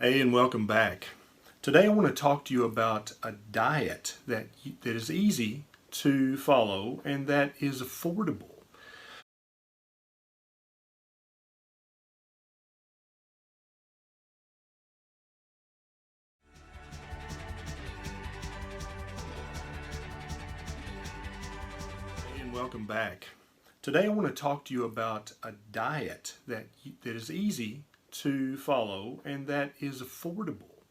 Hey, and welcome back. Today I want to talk to you about a diet that is easy to follow and that is affordable. Hey, and welcome back. Today I want to talk to you about a diet that is easy to follow and that is affordable.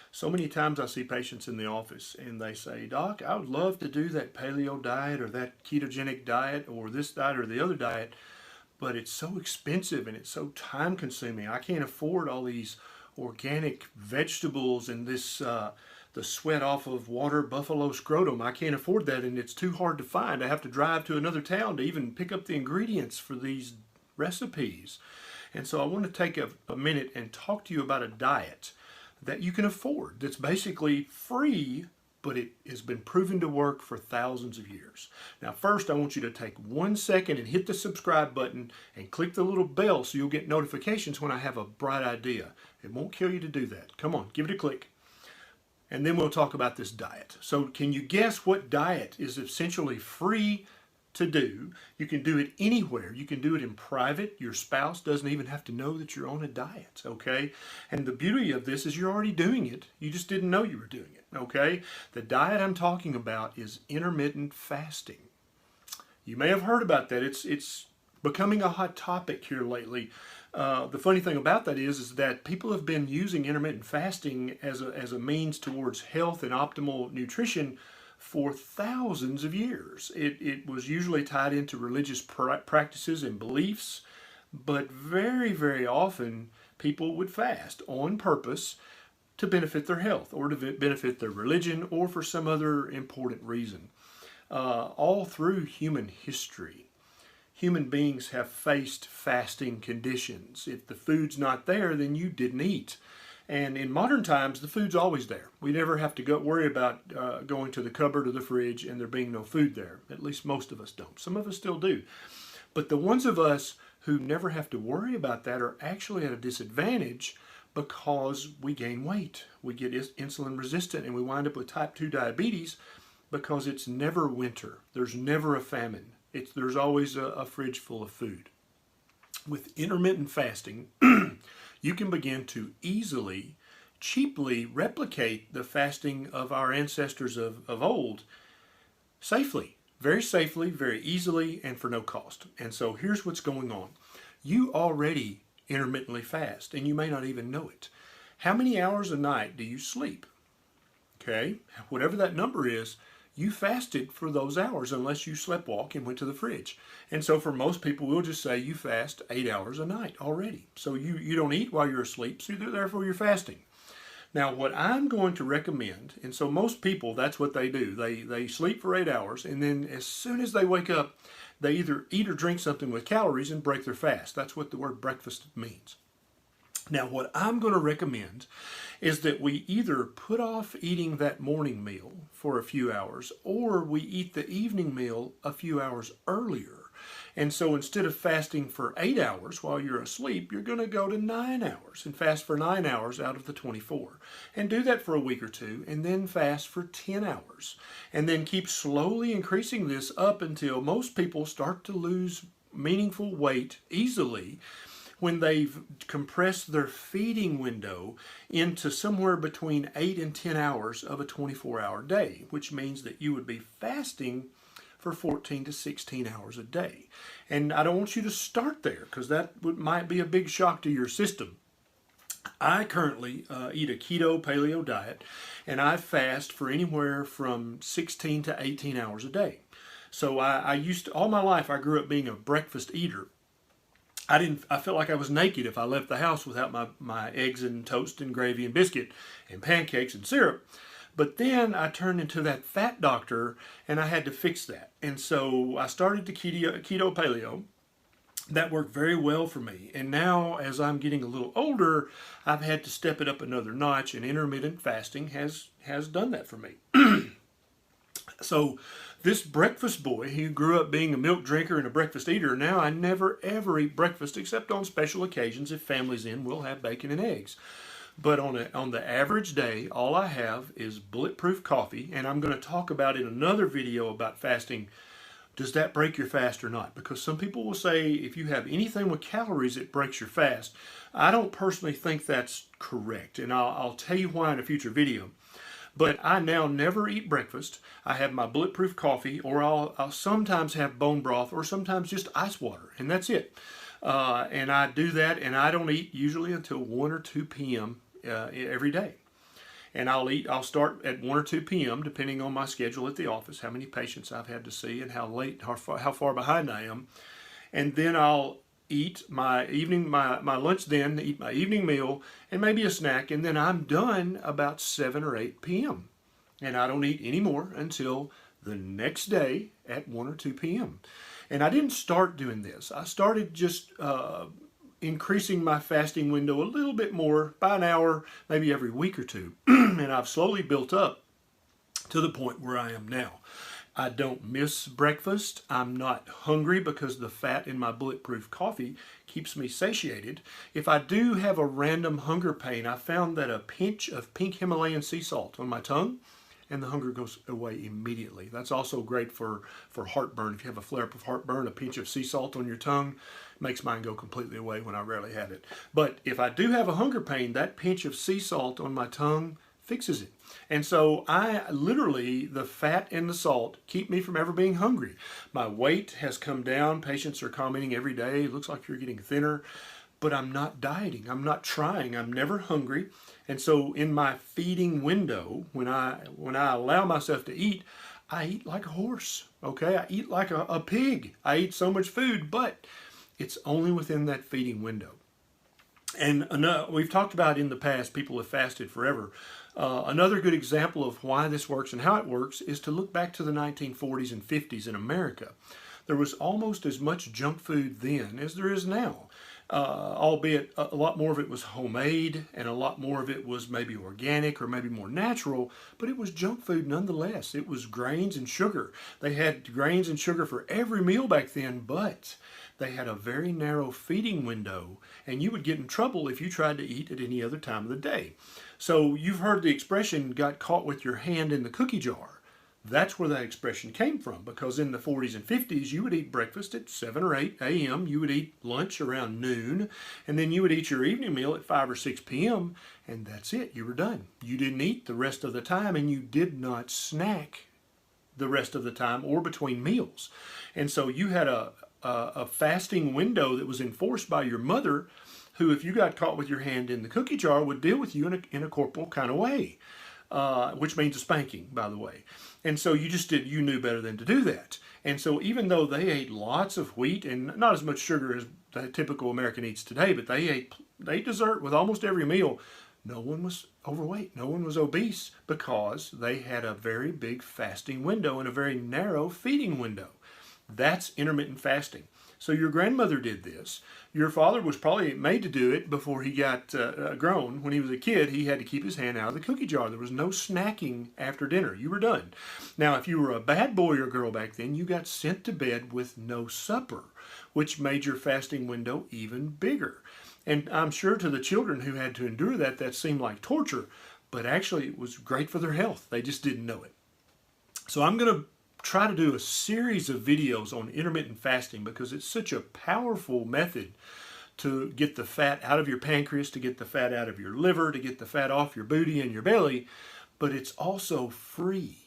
So many times I see patients in the office and they say, "Doc, I would love to do that paleo diet or that ketogenic diet or this diet or the other diet, but it's so expensive and it's so time consuming. I can't afford all these organic vegetables and the sweat off of water buffalo scrotum. I can't afford that and it's too hard to find. I have to drive to another town to even pick up the ingredients for these recipes." And so I want to take a minute and talk to you about a diet that you can afford, that's basically free, but it has been proven to work for thousands of years. Now, first, I want you to take 1 second and hit the subscribe button and click the little bell so you'll get notifications when I have a bright idea. It won't kill you to do that. Come on, give it a click. And then we'll talk about this diet. So can you guess what diet is essentially free to do? You can do it anywhere. You can do it in private. Your spouse doesn't even have to know that you're on a diet, okay? And the beauty of this is you're already doing it. You just didn't know you were doing it, okay? The diet I'm talking about is intermittent fasting. You may have heard about that. It's becoming a hot topic here lately. The funny thing about that is that people have been using intermittent fasting as a means towards health and optimal nutrition for thousands of years. It was usually tied into religious practices and beliefs, but very, very often people would fast on purpose to benefit their health or to benefit their religion or for some other important reason. All through human history, human beings have faced fasting conditions. If the food's not there, then you didn't eat. And in modern times, the food's always there. We never have to worry about going to the cupboard or the fridge and there being no food there. At least most of us don't. Some of us still do. But the ones of us who never have to worry about that are actually at a disadvantage because we gain weight. We get insulin resistant and we wind up with type 2 diabetes because it's never winter. There's never a famine. There's always a fridge full of food. With intermittent fasting, you can begin to easily, cheaply replicate the fasting of our ancestors of old safely, very easily, and for no cost. And so here's what's going on. You already intermittently fast, and you may not even know it. How many hours a night do you sleep? Okay, whatever that number is, you fasted for those hours unless you sleptwalk and went to the fridge. And so for most people, we'll just say you fast 8 hours a night already. So you don't eat while you're asleep, so therefore you're fasting. Now what I'm going to recommend, and so most people, that's what they do. They sleep for 8 hours, and then as soon as they wake up, they either eat or drink something with calories and break their fast. That's what the word breakfast means. Now what I'm going to recommend is that we either put off eating that morning meal for a few hours or we eat the evening meal a few hours earlier. And so instead of fasting for 8 hours while you're asleep, you're going to go to 9 hours and fast for 9 hours out of the 24. And do that for a week or two and then fast for 10 hours. And then keep slowly increasing this up until most people start to lose meaningful weight easily when they've compressed their feeding window into somewhere between 8 and 10 hours of a 24-hour day, which means that you would be fasting for 14 to 16 hours a day. And I don't want you to start there because that might be a big shock to your system. I currently eat a keto paleo diet, and I fast for anywhere from 16 to 18 hours a day. So all my life I grew up being a breakfast eater. I felt like I was naked if I left the house without my eggs and toast and gravy and biscuit and pancakes and syrup. But then I turned into that fat doctor and I had to fix that. And so I started the keto paleo. That worked very well for me. And now as I'm getting a little older, I've had to step it up another notch, and intermittent fasting has done that for me. So this breakfast boy who grew up being a milk drinker and a breakfast eater, now I never ever eat breakfast except on special occasions. If family's in, we'll have bacon and eggs. But on the average day, all I have is bulletproof coffee, and I'm going to talk about in another video about fasting. Does that break your fast or not? Because some people will say if you have anything with calories, it breaks your fast. I don't personally think that's correct, and I'll tell you why in a future video. But I now never eat breakfast. I have my bulletproof coffee, or I'll sometimes have bone broth, or sometimes just ice water, and that's it. And I do that, and I don't eat usually until 1 or 2 p.m. Every day. And I'll start at 1 or 2 p.m. depending on my schedule at the office, how many patients I've had to see, and how far behind I am. And then I'll eat my lunch, then eat my evening meal, and maybe a snack, and then I'm done about 7 or 8 p.m. And I don't eat any more until the next day at 1 or 2 p.m. And I didn't start doing this. I started just increasing my fasting window a little bit more by an hour, maybe every week or two. And I've slowly built up to the point where I am now. I don't miss breakfast. I'm not hungry because the fat in my bulletproof coffee keeps me satiated. If I do have a random hunger pain, I found that a pinch of pink Himalayan sea salt on my tongue, and the hunger goes away immediately. That's also great for heartburn. If you have a flare-up of heartburn, a pinch of sea salt on your tongue makes mine go completely away when I rarely have it. But if I do have a hunger pain, that pinch of sea salt on my tongue fixes it. And so the fat and the salt keep me from ever being hungry. My weight has come down. Patients are commenting every day, it looks like you're getting thinner. But I'm not dieting. I'm not trying. I'm never hungry. And so in my feeding window, when I allow myself to eat, I eat like a horse. Okay? I eat like a pig. I eat so much food, but it's only within that feeding window. And we've talked about in the past, people have fasted forever. Another good example of why this works and how it works is to look back to the 1940s and 50s in America. There was almost as much junk food then as there is now. Albeit a lot more of it was homemade and a lot more of it was maybe organic or maybe more natural, but it was junk food nonetheless. It was grains and sugar. They had grains and sugar for every meal back then, but they had a very narrow feeding window, and you would get in trouble if you tried to eat at any other time of the day. So you've heard the expression, got caught with your hand in the cookie jar. That's where that expression came from, because in the 40s and 50s, you would eat breakfast at 7 or 8 a.m., you would eat lunch around noon, and then you would eat your evening meal at 5 or 6 p.m., and that's it, you were done. You didn't eat the rest of the time, and you did not snack the rest of the time or between meals. And so you had a fasting window that was enforced by your mother, who, if you got caught with your hand in the cookie jar, would deal with you in a corporal kind of way, which means a spanking, by the way. And so you knew better than to do that. And so even though they ate lots of wheat and not as much sugar as the typical American eats today, but they ate dessert with almost every meal, no one was overweight, no one was obese, because they had a very big fasting window and a very narrow feeding window. That's intermittent fasting. So your grandmother did this. Your father was probably made to do it before he got grown. When he was a kid, he had to keep his hand out of the cookie jar. There was no snacking after dinner. You were done. Now, if you were a bad boy or girl back then, you got sent to bed with no supper, which made your fasting window even bigger. And I'm sure to the children who had to endure that, that seemed like torture, but actually it was great for their health. They just didn't know it. So I'm going to try to do a series of videos on intermittent fasting because it's such a powerful method to get the fat out of your pancreas, to get the fat out of your liver, to get the fat off your booty and your belly, but it's also free.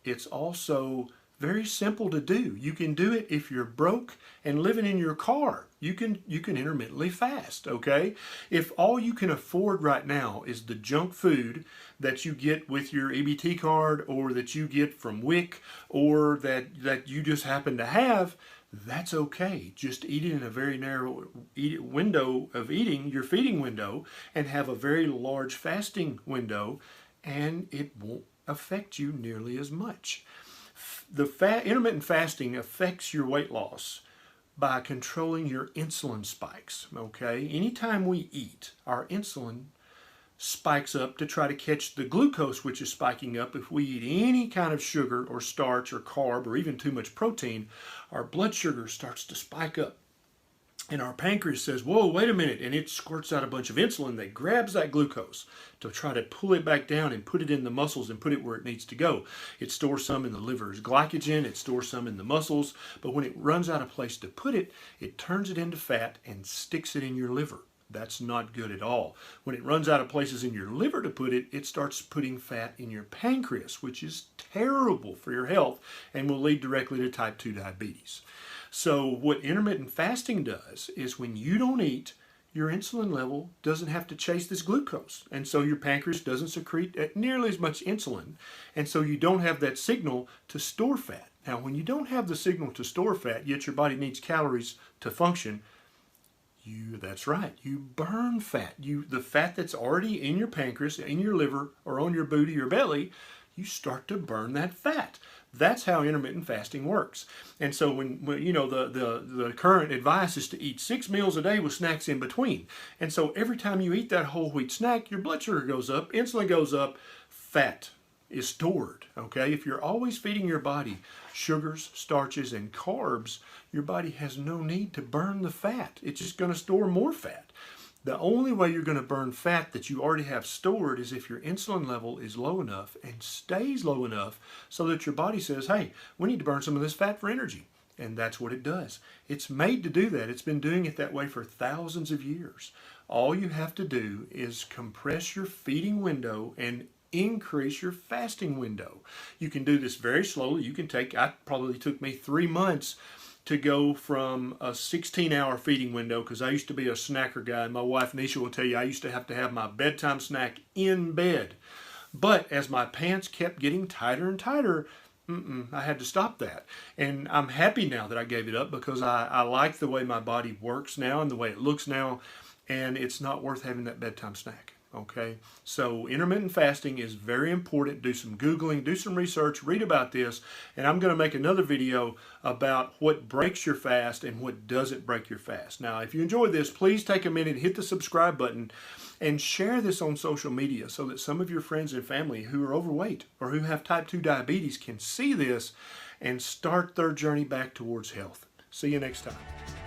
It's also very simple to do. You can do it if you're broke and living in your car. You can intermittently fast, okay? If all you can afford right now is the junk food that you get with your EBT card or that you get from WIC or that you just happen to have, that's okay. Just eat it in a very narrow window of eating, your feeding window, and have a very large fasting window, and it won't affect you nearly as much. Intermittent fasting affects your weight loss by controlling your insulin spikes, okay? Anytime we eat, our insulin spikes up to try to catch the glucose, which is spiking up. If we eat any kind of sugar or starch or carb or even too much protein, our blood sugar starts to spike up. And our pancreas says, whoa, wait a minute, and it squirts out a bunch of insulin that grabs that glucose to try to pull it back down and put it in the muscles and put it where it needs to go. It stores some in the liver as glycogen, it stores some in the muscles, but when it runs out of place to put it, it turns it into fat and sticks it in your liver. That's not good at all. When it runs out of places in your liver to put it, it starts putting fat in your pancreas, which is terrible for your health and will lead directly to type 2 diabetes. So what intermittent fasting does is when you don't eat, your insulin level doesn't have to chase this glucose. And so your pancreas doesn't secrete nearly as much insulin. And so you don't have that signal to store fat. Now, when you don't have the signal to store fat, yet your body needs calories to function, that's right, you burn fat. The fat that's already in your pancreas, in your liver, or on your booty or belly, you start to burn that fat. That's how intermittent fasting works. And so when you know, the current advice is to eat 6 meals a day with snacks in between. And so every time you eat that whole wheat snack, your blood sugar goes up, insulin goes up, fat is stored, okay? If you're always feeding your body sugars, starches, and carbs, your body has no need to burn the fat. It's just going to store more fat. The only way you're going to burn fat that you already have stored is if your insulin level is low enough and stays low enough so that your body says, hey, we need to burn some of this fat for energy. And that's what it does. It's made to do that. It's been doing it that way for thousands of years. All you have to do is compress your feeding window and increase your fasting window. You can do this very slowly. You can take, it probably took me 3 months to go from a 16-hour feeding window, because I used to be a snacker guy, and my wife Nisha will tell you I used to have my bedtime snack in bed. But as my pants kept getting tighter and tighter, I had to stop that. And I'm happy now that I gave it up, because I like the way my body works now and the way it looks now, and it's not worth having that bedtime snack. Okay, so intermittent fasting is very important. Do some Googling, do some research, read about this, and I'm going to make another video about what breaks your fast and what doesn't break your fast. Now, if you enjoy this, please take a minute, hit the subscribe button, and share this on social media so that some of your friends and family who are overweight or who have type 2 diabetes can see this and start their journey back towards health. See you next time.